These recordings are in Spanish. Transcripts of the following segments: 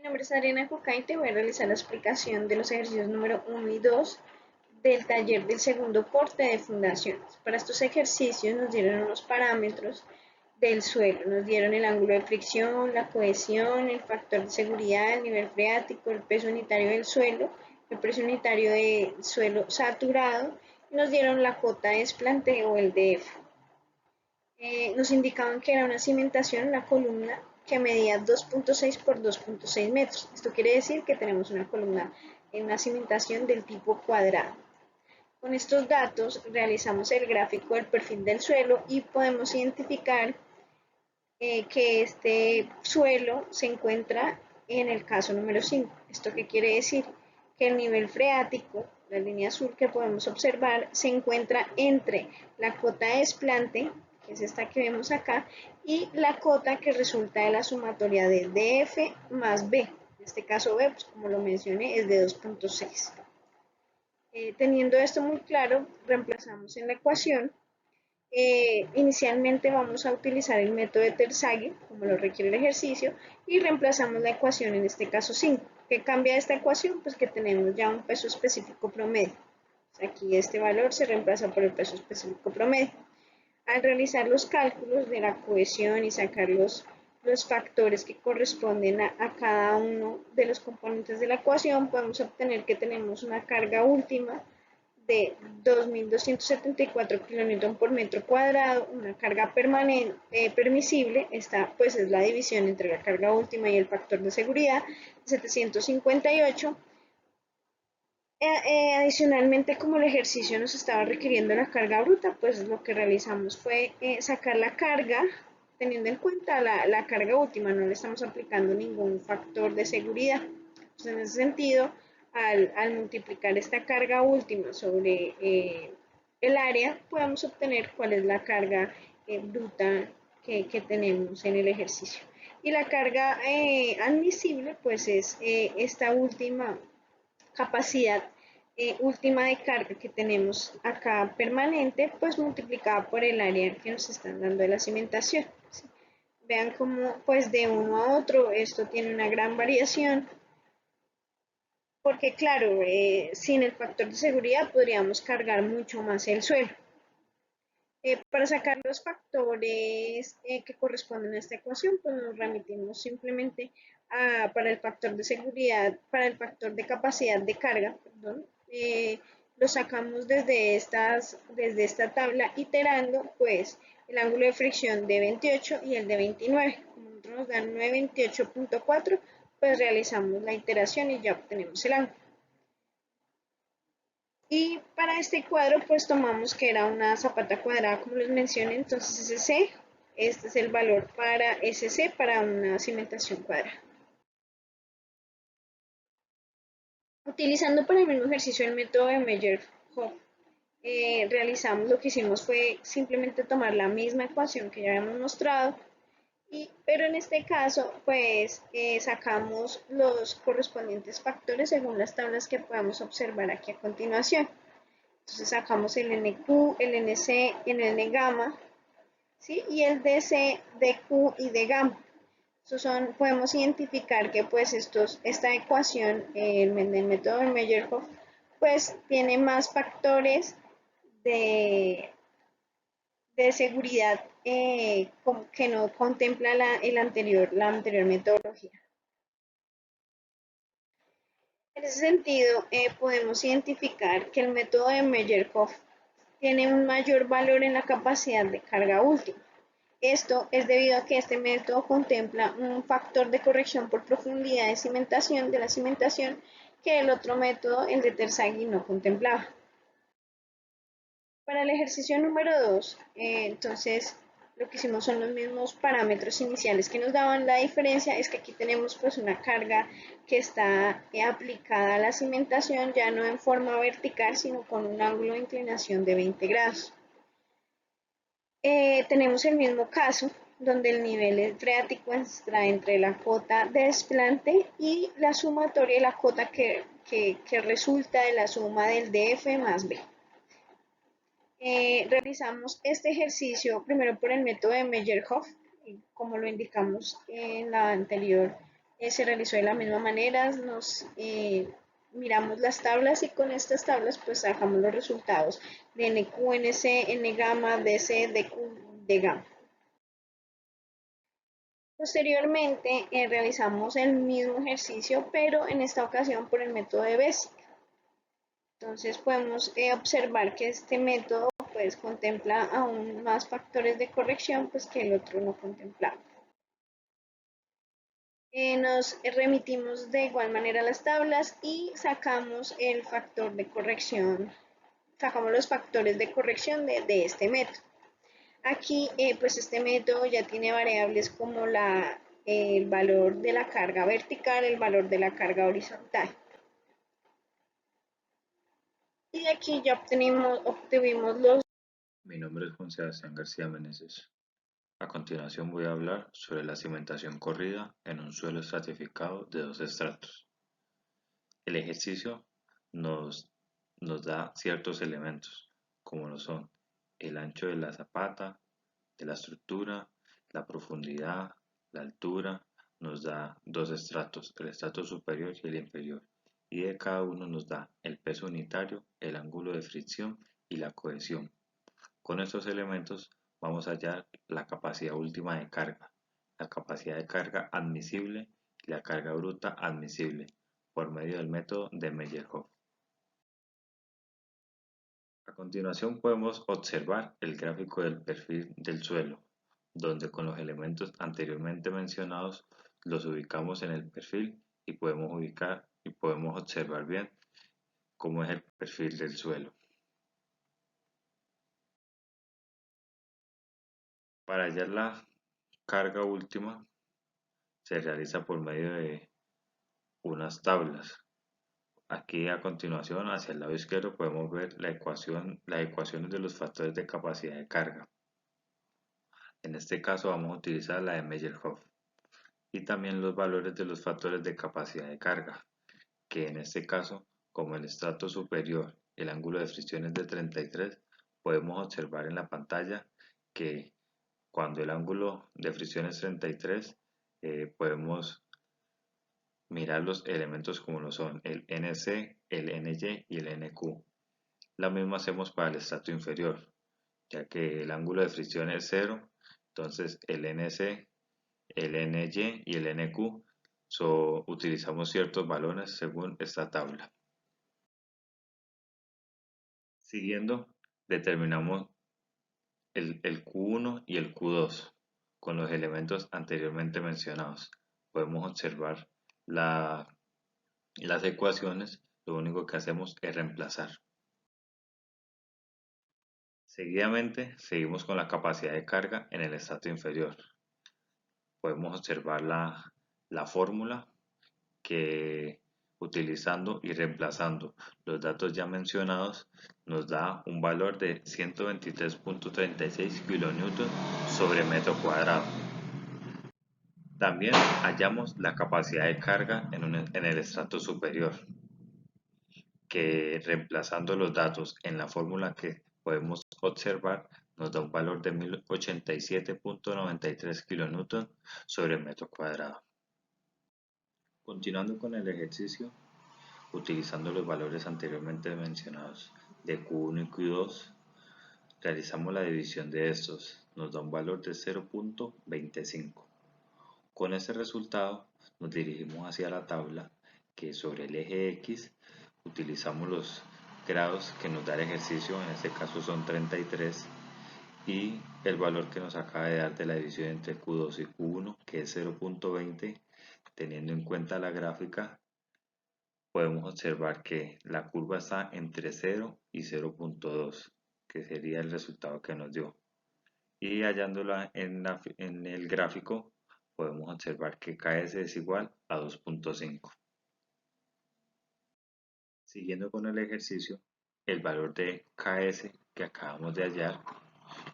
nombre es Adriana Cucá y te voy a realizar la explicación de los ejercicios número 1 y 2 del taller del segundo corte de fundaciones. Para estos ejercicios nos dieron unos parámetros del suelo, nos dieron el ángulo de fricción, la cohesión, el factor de seguridad, el nivel freático, el peso unitario del suelo, el precio unitario de suelo saturado y nos dieron la cota de desplante o el DF. Nos indicaban que era una cimentación, una columna que medía 2.6 por 2.6 metros. Esto quiere decir que tenemos una columna en una cimentación del tipo cuadrado. Con estos datos realizamos el gráfico del perfil del suelo y podemos identificar que este suelo se encuentra en el caso número 5. ¿Esto qué quiere decir? Que el nivel freático, la línea azul que podemos observar, se encuentra entre la cota de desplante, que es esta que vemos acá, y la cota que resulta de la sumatoria de DF más B. En este caso B, pues como lo mencioné, es de 2.6. Teniendo esto muy claro, reemplazamos en la ecuación. Inicialmente vamos a utilizar el método de Terzaghi, como lo requiere el ejercicio, y reemplazamos la ecuación, en este caso 5. ¿Qué cambia esta ecuación? Pues que tenemos ya un peso específico promedio. Aquí este valor se reemplaza por el peso específico promedio. Al realizar los cálculos de la cohesión y sacar los factores que corresponden a cada uno de los componentes de la ecuación, podemos obtener que tenemos una carga última de 2.274 kN por metro cuadrado, una carga permanente permisible, esta pues es la división entre la carga última y el factor de seguridad, 758. Adicionalmente, como el ejercicio nos estaba requiriendo la carga bruta, pues lo que realizamos fue sacar la carga teniendo en cuenta la carga última, no le estamos aplicando ningún factor de seguridad. Entonces, en ese sentido, al multiplicar esta carga última sobre el área, podemos obtener cuál es la carga bruta que tenemos en el ejercicio. Y la carga admisible, pues es esta última capacidad última de carga que tenemos acá permanente, pues multiplicada por el área que nos están dando de la cimentación. ¿Sí? Vean cómo pues de uno a otro esto tiene una gran variación, porque claro, sin el factor de seguridad podríamos cargar mucho más el suelo. Para sacar los factores que corresponden a esta ecuación, pues nos remitimos simplemente para el factor de seguridad, para el factor de capacidad de carga, perdón, lo sacamos desde esta tabla iterando pues el ángulo de fricción de 28 y el de 29. Como nosotros nos dan 928.4, pues realizamos la iteración y ya obtenemos el ángulo. Y para este cuadro pues tomamos que era una zapata cuadrada como les mencioné, entonces SC, este es el valor para SC para una cimentación cuadrada. Utilizando para el mismo ejercicio el método de Meyer-Hoff, realizamos, lo que hicimos fue simplemente tomar la misma ecuación que ya habíamos mostrado, pero en este caso pues sacamos los correspondientes factores según las tablas que podemos observar aquí a continuación. Entonces sacamos el NQ, el NC, el N gamma, ¿sí? Y el DC de Q y de gamma. Podemos identificar que pues esta ecuación, el método de Meyer-Hoff, pues tiene más factores de, de seguridad que no contempla la anterior metodología. En ese sentido, podemos identificar que el método de Meyer-Hoff tiene un mayor valor en la capacidad de carga última. Esto es debido a que este método contempla un factor de corrección por profundidad de cimentación de la cimentación que el otro método, el de Terzaghi, no contemplaba. Para el ejercicio número 2, entonces lo que hicimos son los mismos parámetros iniciales que nos daban. La diferencia es que aquí tenemos pues una carga que está aplicada a la cimentación ya no en forma vertical sino con un ángulo de inclinación de 20 grados. Tenemos el mismo caso donde el nivel freático está entre la cota de desplante y la sumatoria de la cota que resulta de la suma del DF más B. Realizamos este ejercicio primero por el método de Meyer-Hoff, como lo indicamos en la anterior Se realizó de la misma manera, miramos las tablas y con estas tablas pues sacamos los resultados de NQ, NC, N gamma, DC, DQ, D gamma. Posteriormente realizamos el mismo ejercicio, pero en esta ocasión por el método de Bézier. Entonces podemos observar que este método pues contempla aún más factores de corrección pues que el otro no contemplaba. Nos remitimos de igual manera a las tablas y sacamos el factor de corrección, sacamos los factores de corrección de este método. Aquí pues este método ya tiene variables como el valor de la carga vertical, el valor de la carga horizontal. Y aquí ya obtuvimos los... Mi nombre es Juan Sebastián García Meneses. A continuación voy a hablar sobre la cimentación corrida en un suelo estratificado de dos estratos. El ejercicio nos, nos da ciertos elementos, como lo son el ancho de la zapata, de la estructura, la profundidad, la altura, nos da dos estratos, el estrato superior y el inferior, y de cada uno nos da el peso unitario, el ángulo de fricción y la cohesión. Con estos elementos vamos a hallar la capacidad última de carga, la capacidad de carga admisible y la carga bruta admisible por medio del método de Meyerhof. A continuación podemos observar el gráfico del perfil del suelo, donde con los elementos anteriormente mencionados los ubicamos en el perfil y podemos observar bien cómo es el perfil del suelo. Para hallar la carga última se realiza por medio de unas tablas. Aquí a continuación, hacia el lado izquierdo, podemos ver las ecuaciones de los factores de capacidad de carga. En este caso vamos a utilizar la de Meyerhof. Y también los valores de los factores de capacidad de carga, que en este caso, como el estrato superior, el ángulo de fricción es de 33, podemos observar en la pantalla que cuando el ángulo de fricción es 33, podemos mirar los elementos como lo son el NC, el NY y el NQ. La misma hacemos para el estrato inferior, ya que el ángulo de fricción es 0, entonces el NC, el NY y el NQ utilizamos ciertos valores según esta tabla. Siguiendo, determinamos el Q1 y el Q2 con los elementos anteriormente mencionados. Podemos observar las ecuaciones, lo único que hacemos es reemplazar. Seguidamente, seguimos con la capacidad de carga en el estrato inferior. Podemos observar la fórmula que utilizando y reemplazando los datos ya mencionados nos da un valor de 123.36 kN sobre metro cuadrado. También hallamos la capacidad de carga en el estrato superior, que reemplazando los datos en la fórmula que podemos observar nos da un valor de 1087.93 kN sobre metro cuadrado. Continuando con el ejercicio, utilizando los valores anteriormente mencionados de Q1 y Q2, realizamos la división de estos, nos da un valor de 0.25. Con ese resultado nos dirigimos hacia la tabla que sobre el eje X utilizamos los grados que nos da el ejercicio, en este caso son 33, y el valor que nos acaba de dar de la división entre Q2 y Q1, que es 0.20, teniendo en cuenta la gráfica, podemos observar que la curva está entre 0 y 0.2, que sería el resultado que nos dio. Y hallándola en el gráfico, podemos observar que KS es igual a 2.5. Siguiendo con el ejercicio, el valor de KS que acabamos de hallar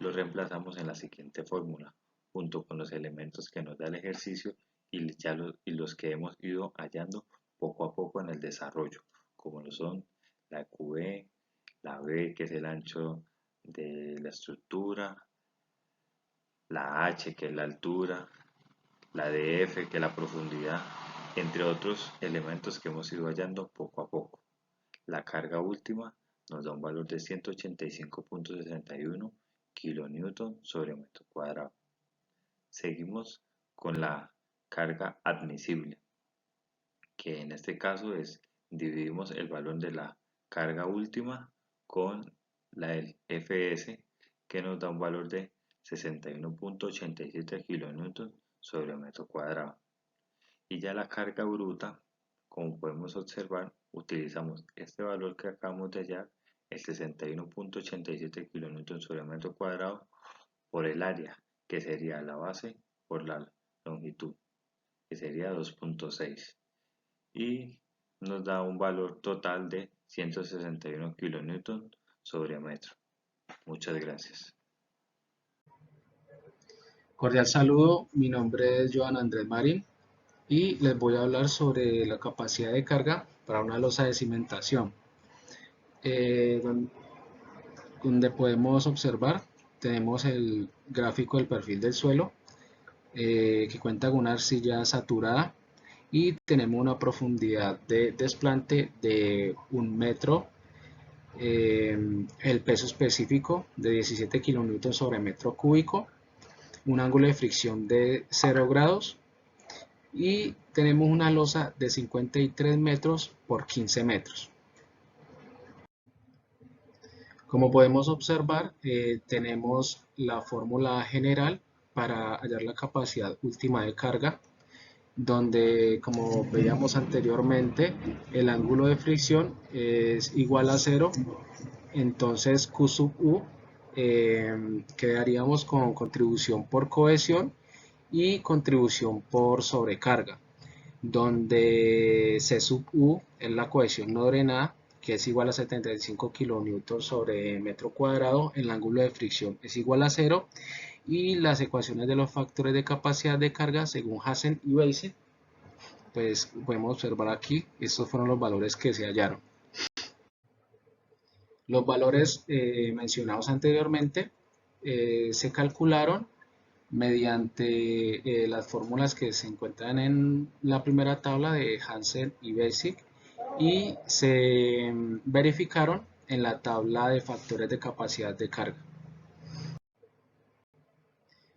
lo reemplazamos en la siguiente fórmula, junto con los elementos que nos da el ejercicio y los que hemos ido hallando poco a poco en el desarrollo, como lo son la QE, la B, que es el ancho de la estructura, la H, que es la altura, la DF, que es la profundidad, entre otros elementos que hemos ido hallando poco a poco. La carga última nos da un valor de 185.61 kN sobre metro cuadrado. Seguimos con la carga admisible, que en este caso dividimos el valor de la carga última con la del Fs, que nos da un valor de 61.87 kN sobre metro cuadrado. Y ya la carga bruta, como podemos observar, utilizamos este valor que acabamos de hallar, el 61.87 kN sobre metro cuadrado, por el área, que sería la base por la longitud, que sería 2.6, y nos da un valor total de 161 kN sobre metro. Muchas gracias. Cordial saludo, mi nombre es Joan Andrés Marín y les voy a hablar sobre la capacidad de carga para una losa de cimentación. Donde podemos observar, tenemos el gráfico del perfil del suelo, que cuenta con una arcilla saturada, y tenemos una profundidad de desplante de 1 metro, el peso específico de 17 kN sobre metro cúbico, un ángulo de fricción de 0 grados, y tenemos una losa de 53 metros por 15 metros. Como podemos observar, tenemos la fórmula general para hallar la capacidad última de carga, donde, como veíamos anteriormente, el ángulo de fricción es igual a 0, entonces Q sub U quedaríamos con contribución por cohesión y contribución por sobrecarga, donde C sub U es la cohesión no drenada, que es igual a 75 kN sobre metro cuadrado, el ángulo de fricción es igual a 0, y las ecuaciones de los factores de capacidad de carga según Hansen y Basic, pues podemos observar aquí, estos fueron los valores que se hallaron. Los valores mencionados anteriormente se calcularon mediante las fórmulas que se encuentran en la primera tabla de Hansen y Basic, y se verificaron en la tabla de factores de capacidad de carga.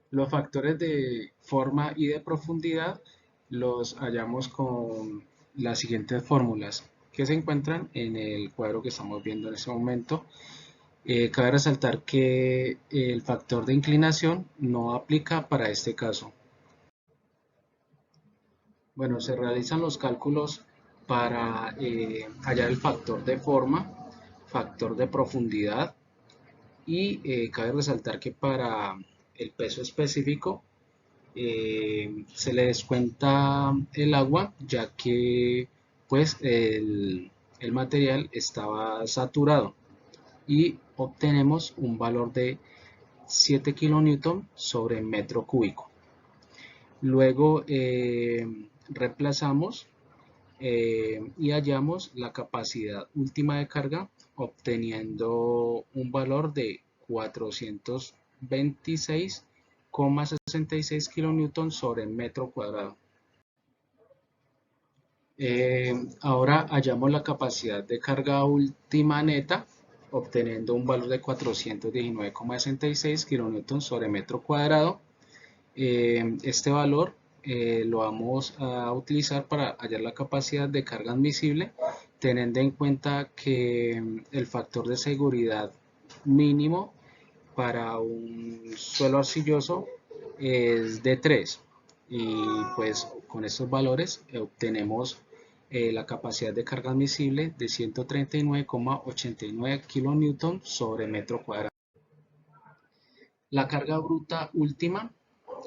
Los factores de forma y de profundidad los hallamos con las siguientes fórmulas que se encuentran en el cuadro que estamos viendo en este momento. Cabe resaltar que el factor de inclinación no aplica para este caso. Bueno, se realizan los cálculos para hallar el factor de forma, factor de profundidad, y cabe resaltar que para el peso específico se le descuenta el agua, ya que pues el material estaba saturado, y obtenemos un valor de 7 kN sobre metro cúbico. Luego reemplazamos y hallamos la capacidad última de carga, obteniendo un valor de 426,66 kN sobre metro cuadrado. Ahora hallamos la capacidad de carga última neta, obteniendo un valor de 419,66 kN sobre metro cuadrado. Este valor lo vamos a utilizar para hallar la capacidad de carga admisible, teniendo en cuenta que el factor de seguridad mínimo para un suelo arcilloso es de 3, y pues con estos valores obtenemos la capacidad de carga admisible de 139,89 kN sobre metro cuadrado. La carga bruta última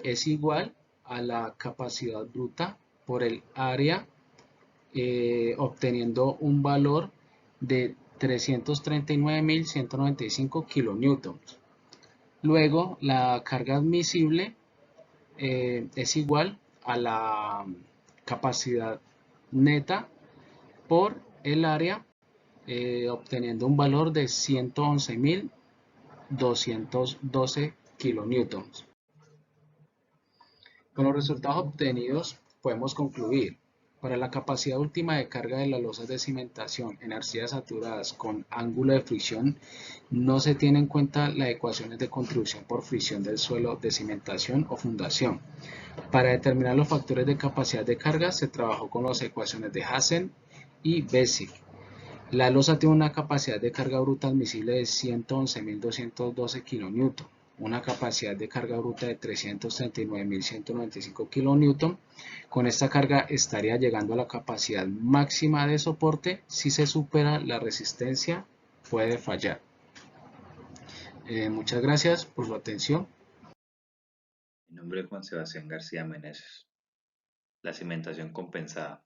es igual a la capacidad bruta por el área, obteniendo un valor de 339.195 kN. Luego, la carga admisible es igual a la capacidad neta por el área, obteniendo un valor de 111.212 kN. Con los resultados obtenidos podemos concluir Para la capacidad última de carga de las losas de cimentación en arcillas saturadas con ángulo de fricción, no se tiene en cuenta las ecuaciones de contribución por fricción del suelo de cimentación o fundación. Para determinar los factores de capacidad de carga se trabajó con las ecuaciones de Hassen y Bessig. La losa tiene una capacidad de carga bruta admisible de 111.212 kN, una capacidad de carga bruta de 339.195 kN. Con esta carga estaría llegando a la capacidad máxima de soporte. Si se supera la resistencia, puede fallar. Muchas gracias por su atención. Mi nombre es Juan Sebastián García Meneses. La cimentación compensada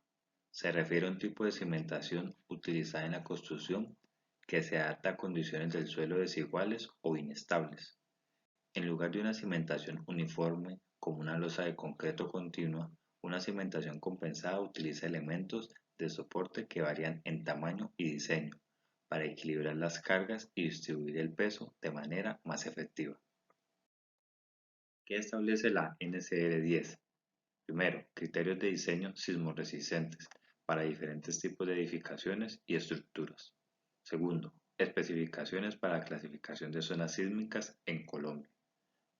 se refiere a un tipo de cimentación utilizada en la construcción que se adapta a condiciones del suelo desiguales o inestables. En lugar de una cimentación uniforme como una losa de concreto continua, una cimentación compensada utiliza elementos de soporte que varían en tamaño y diseño para equilibrar las cargas y distribuir el peso de manera más efectiva. ¿Qué establece la NCR 10? Primero, criterios de diseño sismorresistentes para diferentes tipos de edificaciones y estructuras. Segundo, especificaciones para la clasificación de zonas sísmicas en Colombia.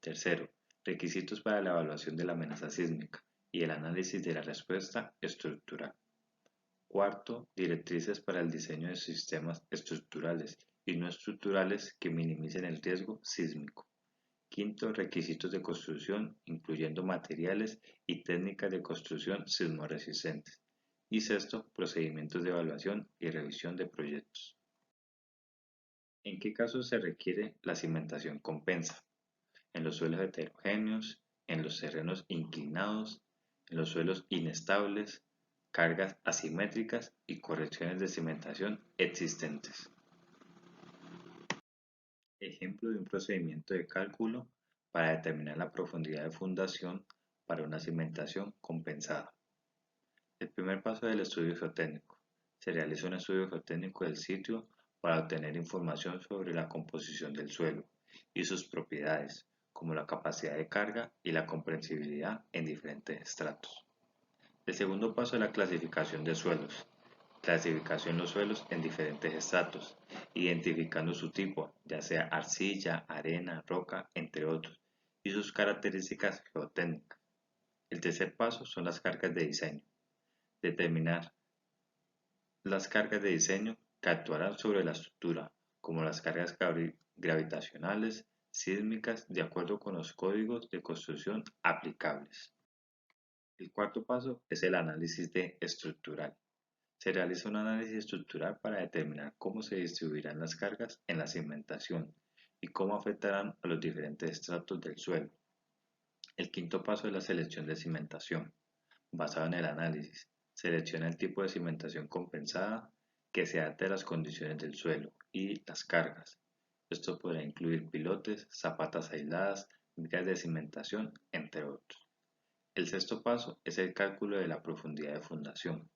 Tercero, requisitos para la evaluación de la amenaza sísmica y el análisis de la respuesta estructural. Cuarto, directrices para el diseño de sistemas estructurales y no estructurales que minimicen el riesgo sísmico. Quinto, requisitos de construcción, incluyendo materiales y técnicas de construcción sismorresistentes. Y sexto, procedimientos de evaluación y revisión de proyectos. ¿En qué casos se requiere la cimentación compensa? En los suelos heterogéneos, en los terrenos inclinados, en los suelos inestables, cargas asimétricas y correcciones de cimentación existentes. Ejemplo de un procedimiento de cálculo para determinar la profundidad de fundación para una cimentación compensada. El primer paso del estudio geotécnico. Se realiza un estudio geotécnico del sitio para obtener información sobre la composición del suelo y sus propiedades, como la capacidad de carga y la comprensibilidad en diferentes estratos. El segundo paso es la clasificación de suelos. Clasificación de los suelos en diferentes estratos, identificando su tipo, ya sea arcilla, arena, roca, entre otros, y sus características geotécnicas. El tercer paso son las cargas de diseño. Determinar las cargas de diseño que actuarán sobre la estructura, como las cargas gravitacionales, sísmicas, de acuerdo con los códigos de construcción aplicables. El cuarto paso es el análisis estructural. Se realiza un análisis estructural para determinar cómo se distribuirán las cargas en la cimentación y cómo afectarán a los diferentes estratos del suelo. El quinto paso es la selección de cimentación. Basado en el análisis, selecciona el tipo de cimentación compensada que se adapte a las condiciones del suelo y las cargas. Esto podrá incluir pilotes, zapatas aisladas, vigas de cimentación, entre otros. El sexto paso es el cálculo de la profundidad de fundación.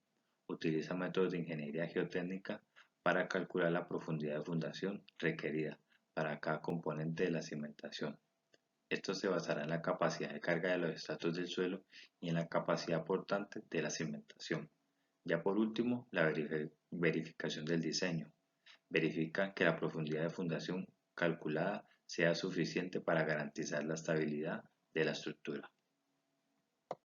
Utiliza métodos de ingeniería geotécnica para calcular la profundidad de fundación requerida para cada componente de la cimentación. Esto se basará en la capacidad de carga de los estratos del suelo y en la capacidad portante de la cimentación. Ya por último, la verificación del diseño. Verifica que la profundidad de fundación calculada sea suficiente para garantizar la estabilidad de la estructura.